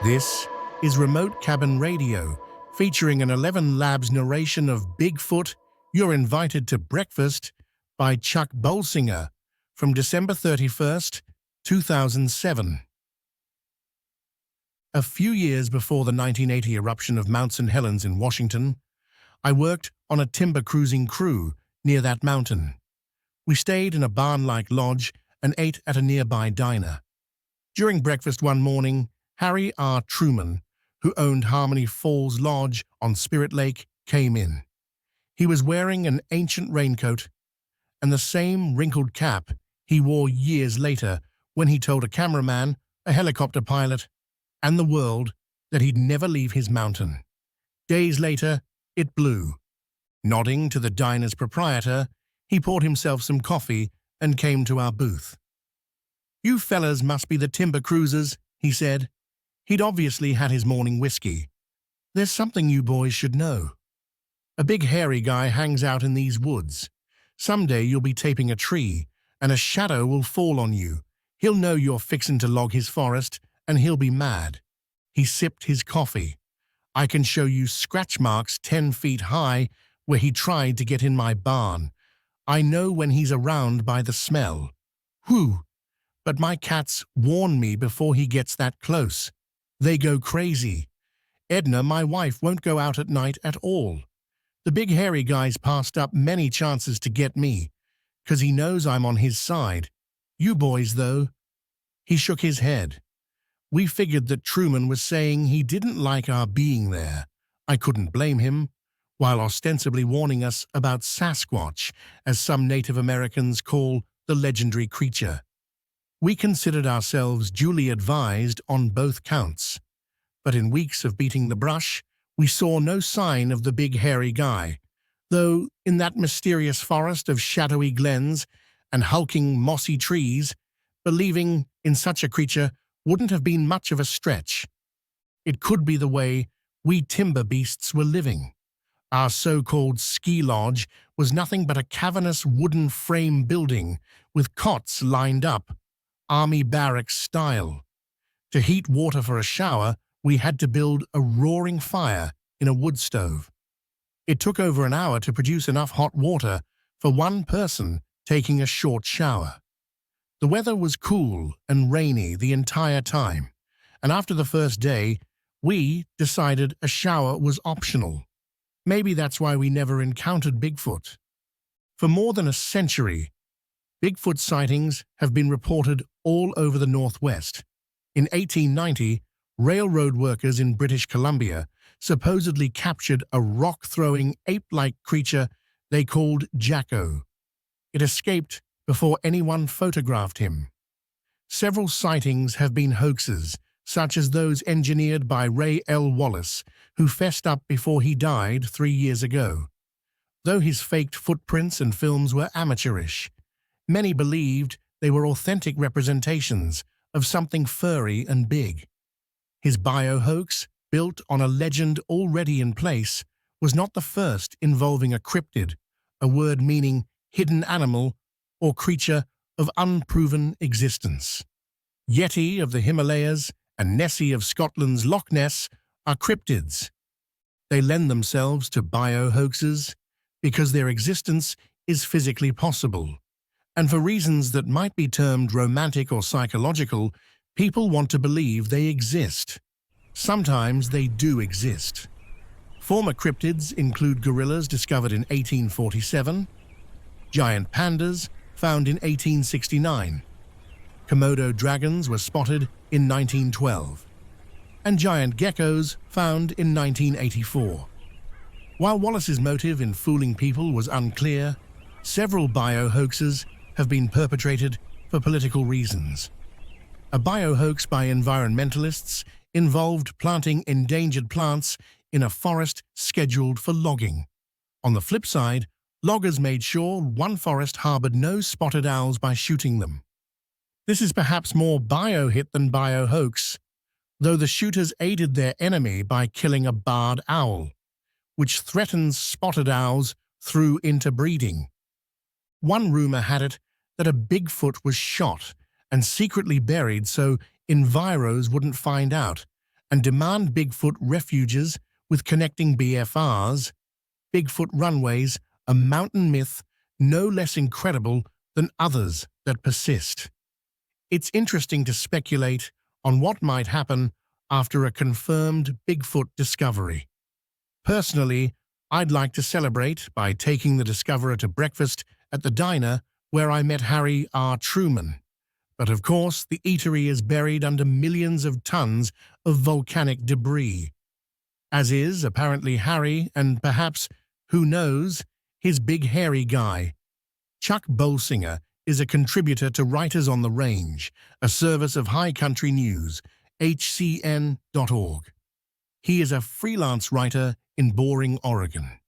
This is Remote Cabin Radio, featuring an 11 Labs narration of Bigfoot, You're Invited to Breakfast by Chuck Bolsinger from December 31st, 2007. A few years before the 1980 eruption of Mount St. Helens in Washington, I worked on a timber cruising crew near that mountain. We stayed in a barn-like lodge and ate at a nearby diner. During breakfast one morning, Harry R. Truman, who owned Harmony Falls Lodge on Spirit Lake, came in. He was wearing an ancient raincoat and the same wrinkled cap he wore years later when he told a cameraman, a helicopter pilot, and the world that he'd never leave his mountain. Days later, it blew. Nodding to the diner's proprietor, he poured himself some coffee and came to our booth. "You fellas must be the timber cruisers," he said. He'd obviously had his morning whiskey. "There's something you boys should know. A big hairy guy hangs out in these woods. Someday you'll be taping a tree, and a shadow will fall on you. He'll know you're fixin' to log his forest, and he'll be mad." He sipped his coffee. "I can show you scratch marks 10 feet high where he tried to get in my barn. I know when he's around by the smell. Whew! But my cats warn me before he gets that close. They go crazy. Edna, my wife, won't go out at night at all. The big hairy guy's passed up many chances to get me, 'cause he knows I'm on his side. You boys, though." He shook his head. We figured that Truman was saying he didn't like our being there. I couldn't blame him, while ostensibly warning us about Sasquatch, as some Native Americans call the legendary creature. We considered ourselves duly advised on both counts. But in weeks of beating the brush, we saw no sign of the big hairy guy, though in that mysterious forest of shadowy glens and hulking mossy trees, believing in such a creature wouldn't have been much of a stretch. It could be the way we timber beasts were living. Our so-called ski lodge was nothing but a cavernous wooden frame building with cots lined up, army barracks style. To heat water for a shower, we had to build a roaring fire in a wood stove. It took over an hour to produce enough hot water for one person taking a short shower. The weather was cool and rainy the entire time, and after the first day, we decided a shower was optional. Maybe that's why we never encountered Bigfoot. For more than a century, Bigfoot sightings have been reported all over the Northwest. In 1890, railroad workers in British Columbia supposedly captured a rock-throwing, ape-like creature they called Jacko. It escaped before anyone photographed him. Several sightings have been hoaxes, such as those engineered by Ray L. Wallace, who fessed up before he died 3 years ago. Though his faked footprints and films were amateurish, many believed they were authentic representations of something furry and big. His bio-hoax, built on a legend already in place, was not the first involving a cryptid, a word meaning hidden animal or creature of unproven existence. Yeti of the Himalayas and Nessie of Scotland's Loch Ness are cryptids. They lend themselves to bio-hoaxes because their existence is physically possible. And for reasons that might be termed romantic or psychological, people want to believe they exist. Sometimes they do exist. Former cryptids include gorillas discovered in 1847, giant pandas found in 1869, Komodo dragons were spotted in 1912, and giant geckos found in 1984. While Wallace's motive in fooling people was unclear, several bio-hoaxes have been perpetrated for political reasons. A bio-hoax by environmentalists involved planting endangered plants in a forest scheduled for logging. On the flip side, loggers made sure one forest harbored no spotted owls by shooting them. This is perhaps more bio-hit than bio-hoax, though the shooters aided their enemy by killing a barred owl, which threatens spotted owls through interbreeding. One rumor had it that a Bigfoot was shot and secretly buried so enviros wouldn't find out, and demand Bigfoot refuges with connecting BFRs, Bigfoot runways, a mountain myth no less incredible than others that persist. It's interesting to speculate on what might happen after a confirmed Bigfoot discovery. Personally, I'd like to celebrate by taking the discoverer to breakfast at the diner where I met Harry R. Truman. But of course, the eatery is buried under millions of tons of volcanic debris, as is apparently Harry and perhaps, who knows, his big hairy guy. Chuck Bolsinger is a contributor to Writers on the Range, a service of High Country News, hcn.org. He is a freelance writer in Boring, Oregon.